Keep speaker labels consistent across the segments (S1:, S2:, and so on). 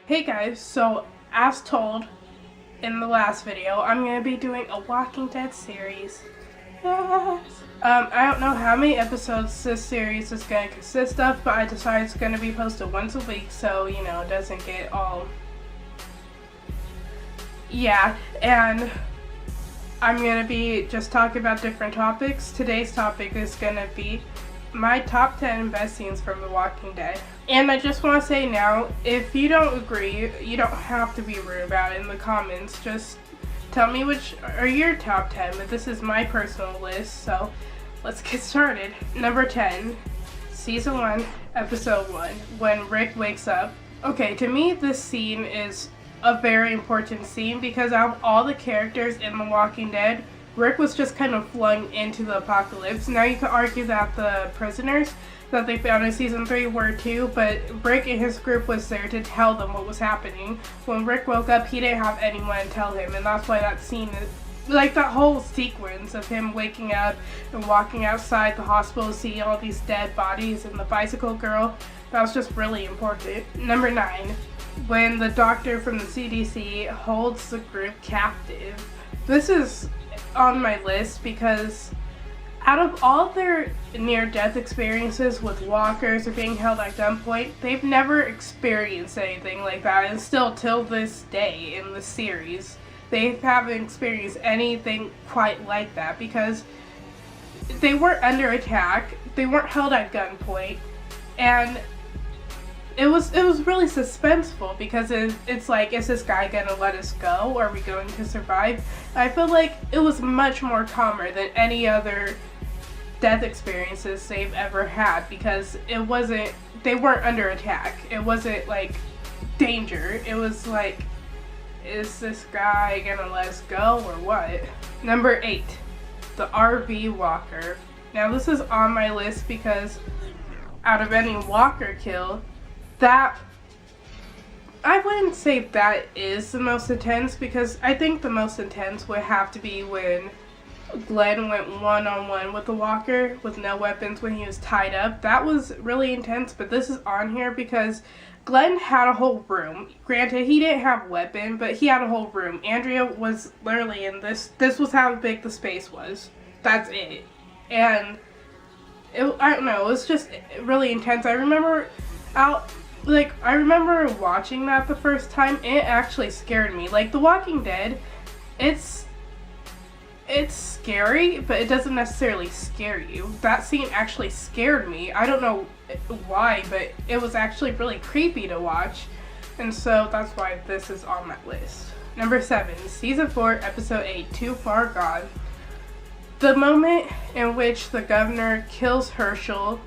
S1: Hey guys, so as told in the last video, I'm going to be doing a Walking Dead series. Yes! I don't know how many episodes this series is going to consist of, but I decided it's going to be posted once a week so, you know, it doesn't get all... Yeah, and I'm going to be just talking about different topics. Today's topic is going to be my top 10 best scenes from The Walking Dead. And I just want to say now, if you don't agree, you don't have to be rude about it in the comments. Just tell me which are your top 10, but this is my personal list, so let's get started. Number 10, Season 1, Episode 1, when Rick wakes up. Okay, to me this scene is a very important scene because out of all the characters in The Walking Dead, Rick was just kind of flung into the apocalypse. Now you could argue that the prisoners that they found in Season 3 were too, but Rick and his group was there to tell them what was happening. When Rick woke up, he didn't have anyone to tell him, and that's why that scene is, like that whole sequence of him waking up and walking outside the hospital, seeing all these dead bodies and the bicycle girl, that was just really important. Number 9, when the doctor from the CDC holds the group captive. This is on my list because out of all their near-death experiences with walkers or being held at gunpoint, they've never experienced anything like that, and still till this day in the series, they haven't experienced anything quite like that because they weren't under attack, they weren't held at gunpoint, and it was really suspenseful because it's like, is this guy gonna let us go? Are we going to survive? I feel like it was much more calmer than any other death experiences they've ever had because it wasn't, they weren't under attack. It wasn't like danger. It was like, is this guy gonna let us go or what? Number 8, the RV walker. Now this is on my list because out of any walker kill, that, I wouldn't say that is the most intense because I think the most intense would have to be when Glenn went one-on-one with the walker with no weapons when he was tied up. That was really intense, but this is on here because Glenn had a whole room. Granted, he didn't have a weapon, but he had a whole room. Andrea was literally in this was how big the space was. That's it. And I don't know, it was just really intense. I remember watching that the first time, and it actually scared me. Like, The Walking Dead, it's scary, but it doesn't necessarily scare you. That scene actually scared me. I don't know why, but it was actually really creepy to watch, and so that's why this is on that list. Number 7, Season 4, Episode 8, Too Far Gone. The moment in which the governor kills Herschel,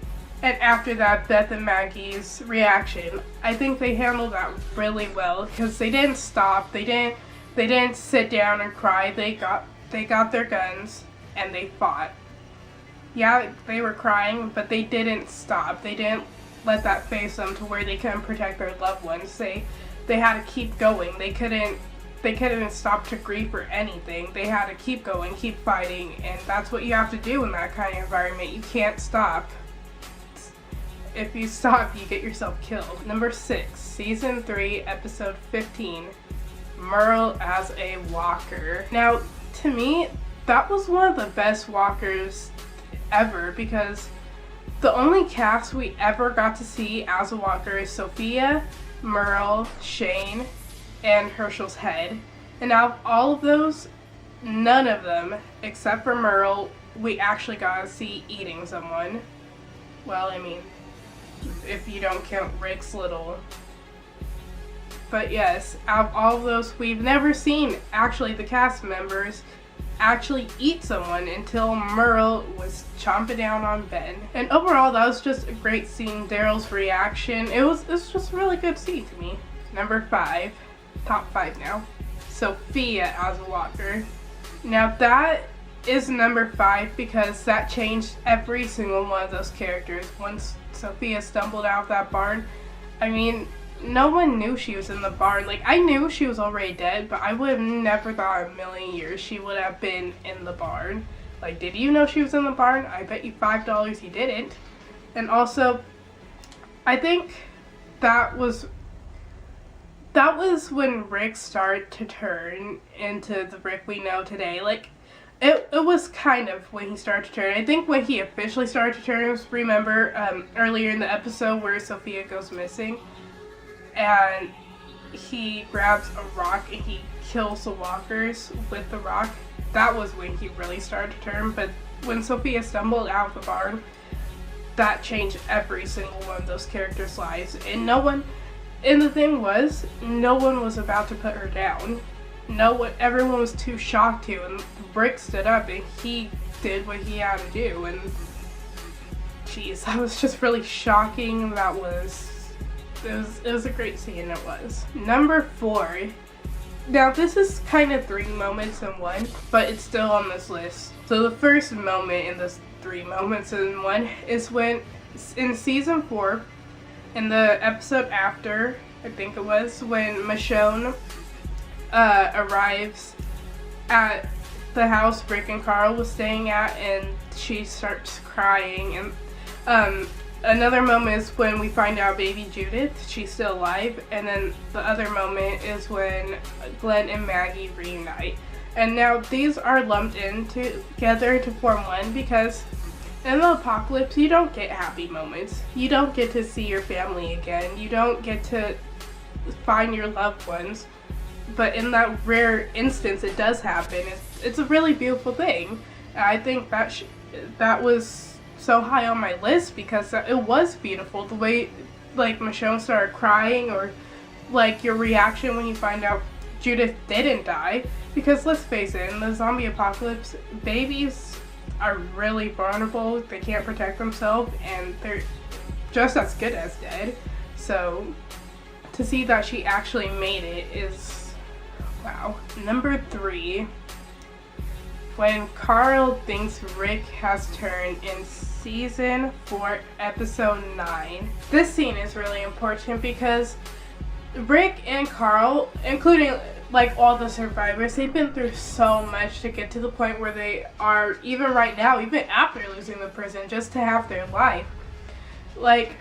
S1: and after that, Beth and Maggie's reaction, I think they handled that really well because they didn't stop. They didn't sit down and cry. They got their guns and they fought. Yeah, they were crying, but they didn't stop. They didn't let that phase them to where they couldn't protect their loved ones. They had to keep going. They couldn't stop to grieve or anything. They had to keep going, keep fighting, and that's what you have to do in that kind of environment. You can't stop. If you stop, you get yourself killed. Number 6, Season 3, Episode 15, Merle as a walker. Now, to me, that was one of the best walkers ever because the only cast we ever got to see as a walker is Sophia, Merle, Shane, and Herschel's head. And out of all of those, none of them, except for Merle, we actually got to see eating someone. Well, I mean, if you don't count Rick's little. But yes, out of all of those, we've never seen actually the cast members actually eat someone until Merle was chomping down on Ben. And overall, that was just a great scene. Daryl's reaction, it was just a really good scene to me. Number 5, top 5 now, Sophia as a walker. Now that is number 5 because that changed every single one of those characters. Once Sophia stumbled out of that barn, I mean, no one knew she was in the barn. Like, I knew she was already dead, but I would have never thought in a million years she would have been in the barn. Like, did you know she was in the barn? I bet you $5 you didn't. And also, I think that was that was when Rick started to turn into the Rick we know today. Like, it was kind of when he started to turn. I think when he officially started to turn was, remember, earlier in the episode where Sophia goes missing, and he grabs a rock and he kills the walkers with the rock. That was when he really started to turn. But when Sophia stumbled out of the barn, that changed every single one of those characters' lives. And the thing was, no one was about to put her down. Everyone was too shocked to, and Rick stood up and he did what he had to do. And jeez, that was just really shocking. It was a great scene, it was. Number 4. Now this is kind of 3 moments in one, but it's still on this list. So the first moment in this 3 moments in one is when, in season 4, in the episode after, I think it was, when Michonne arrives at the house Rick and Carl was staying at, and she starts crying. And another moment is when we find out baby Judith, she's still alive. And then the other moment is when Glenn and Maggie reunite. And now these are lumped in together to form one, because in the apocalypse, you don't get happy moments. You don't get to see your family again. You don't get to find your loved ones. But in that rare instance, it does happen. It's a really beautiful thing. And I think that was so high on my list because it was beautiful. The way, like, Michonne started crying, or, like, your reaction when you find out Judith didn't die. Because let's face it, in the zombie apocalypse, babies are really vulnerable. They can't protect themselves, and they're just as good as dead. So to see that she actually made it is wow. Number 3, when Carl thinks Rick has turned in season 4, episode 9. This scene is really important because Rick and Carl, including like all the survivors, they've been through so much to get to the point where they are, even right now, even after losing the prison, just to have their life. Like,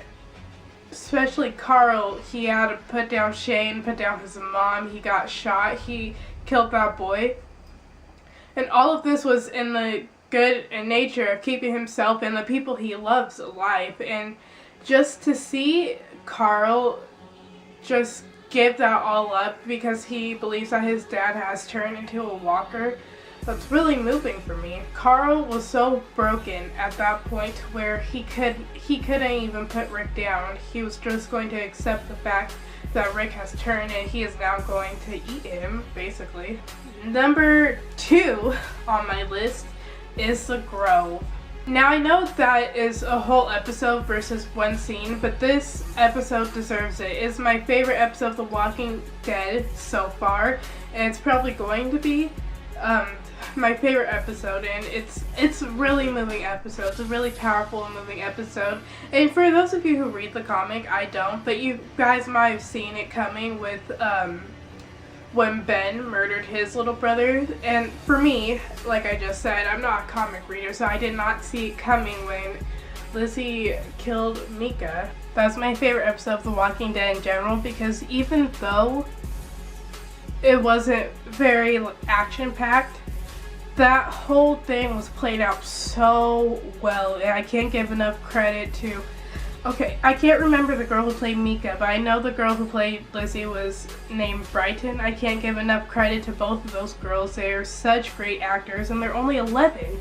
S1: especially Carl, he had to put down Shane, put down his mom, he got shot, he killed that boy. And all of this was in the good nature of keeping himself and the people he loves alive. And just to see Carl just give that all up because he believes that his dad has turned into a walker, that's really moving for me. Carl was so broken at that point where he couldn't even put Rick down. He was just going to accept the fact that Rick has turned and he is now going to eat him, basically. Number 2 on my list is the Grove. Now I know that is a whole episode versus one scene, but this episode deserves it. It's my favorite episode of The Walking Dead so far, and it's probably going to be my favorite episode, and it's a really moving episode. It's a really powerful and moving episode. And for those of you who read the comic, I don't, but you guys might have seen it coming with when Ben murdered his little brother. And for me, like I just said, I'm not a comic reader, so I did not see it coming when Lizzie killed Mika. That's my favorite episode of The Walking Dead in general, because even though it wasn't very action-packed, that whole thing was played out so well, and I can't give enough credit to... Okay, I can't remember the girl who played Mika, but I know the girl who played Lizzie was named Brighton. I can't give enough credit to both of those girls. They are such great actors, and they're only 11.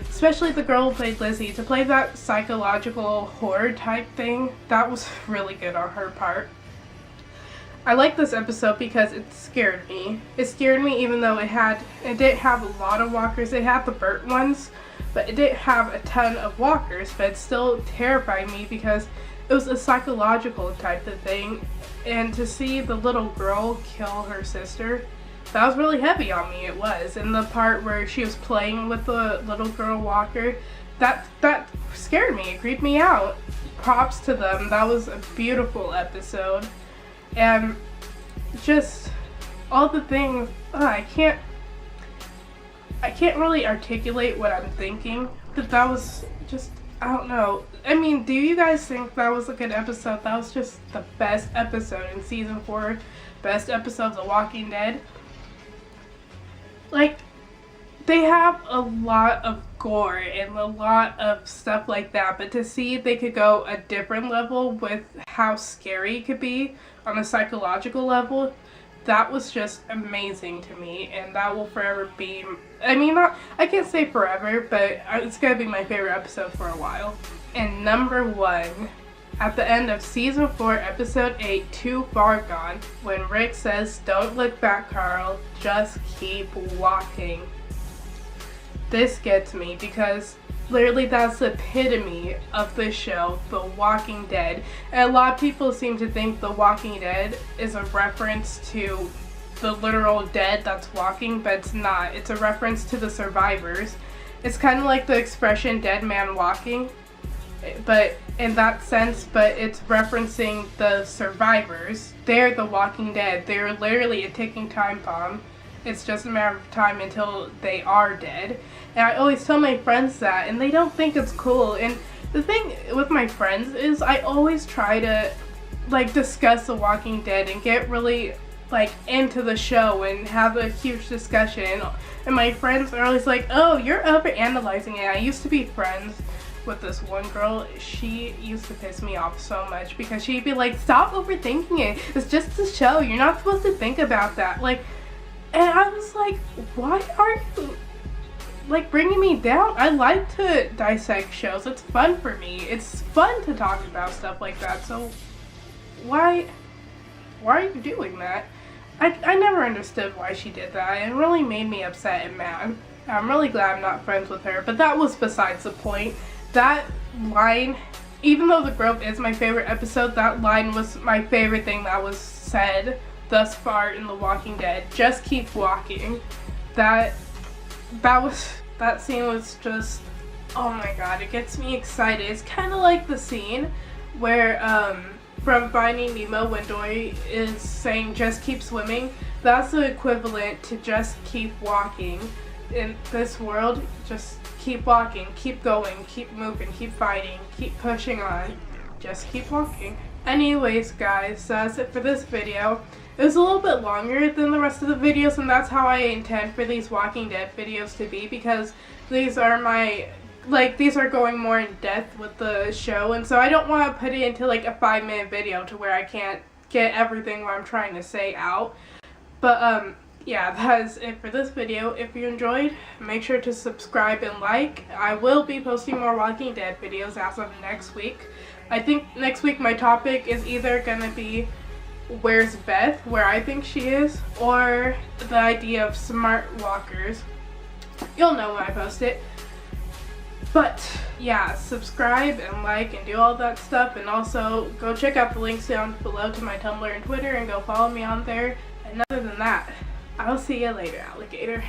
S1: Especially the girl who played Lizzie. To play that psychological horror type thing, that was really good on her part. I like this episode because it scared me. It scared me even though it didn't have a lot of walkers. It had the burnt ones, but it didn't have a ton of walkers, but it still terrified me because it was a psychological type of thing. And to see the little girl kill her sister, that was really heavy on me, it was. And the part where she was playing with the little girl walker, that scared me, it creeped me out. Props to them, that was a beautiful episode. And just all the things, I can't really articulate what I'm thinking, but that was just I don't know. I mean, do you guys think that was a good episode? That was just the best episode in season 4. Best episode of The Walking Dead. Like, they have a lot of gore and a lot of stuff like that, but to see they could go a different level with how scary it could be on a psychological level, that was just amazing to me, and that will forever be, I mean, I can't say forever, but it's gonna be my favorite episode for a while. And number 1, at the end of season 4, episode 8, Too Far Gone, when Rick says, "Don't look back, Carl, just keep walking." This gets me because literally that's the epitome of the show, The Walking Dead. And a lot of people seem to think The Walking Dead is a reference to the literal dead that's walking, but it's not. It's a reference to the survivors. It's kind of like the expression dead man walking, but in that sense, but it's referencing the survivors. They're the Walking Dead. They're literally a ticking time bomb. It's just a matter of time until they are dead. And I always tell my friends that, and they don't think it's cool. And the thing with my friends is I always try to, like, discuss The Walking Dead and get really, like, into the show and have a huge discussion. And my friends are always like, "Oh, you're overanalyzing it." I used to be friends with this one girl. She used to piss me off so much because she'd be like, "Stop overthinking it. It's just a show. You're not supposed to think about that." Like, and I was like, why are you, like, bringing me down? I like to dissect shows. It's fun for me. It's fun to talk about stuff like that. So why are you doing that? I never understood why she did that. It really made me upset and mad. I'm really glad I'm not friends with her, but that was besides the point. That line, even though The Grove is my favorite episode, that line was my favorite thing that was said thus far in The Walking Dead. Just keep walking. That scene was just, oh my god, it gets me excited. It's kind of like the scene where from Finding Nemo when Dory is saying just keep swimming. That's the equivalent to just keep walking in this world. Just keep walking, keep going, keep moving, keep fighting, keep pushing on. Just keep walking. Anyways, guys, that's it for this video. It was a little bit longer than the rest of the videos, and that's how I intend for these Walking Dead videos to be, because these are these are going more in depth with the show, and so I don't want to put it into like a 5-minute video to where I can't get everything what I'm trying to say out. But yeah, that is it for this video. If you enjoyed, make sure to subscribe and like. I will be posting more Walking Dead videos as of next week. I think next week my topic is either gonna be where's Beth, where I think she is, or the idea of smart walkers. You'll know when I post it. But yeah, subscribe and like and do all that stuff, and also go check out the links down below to my Tumblr and Twitter and go follow me on there. And other than that, I'll see you later, alligator.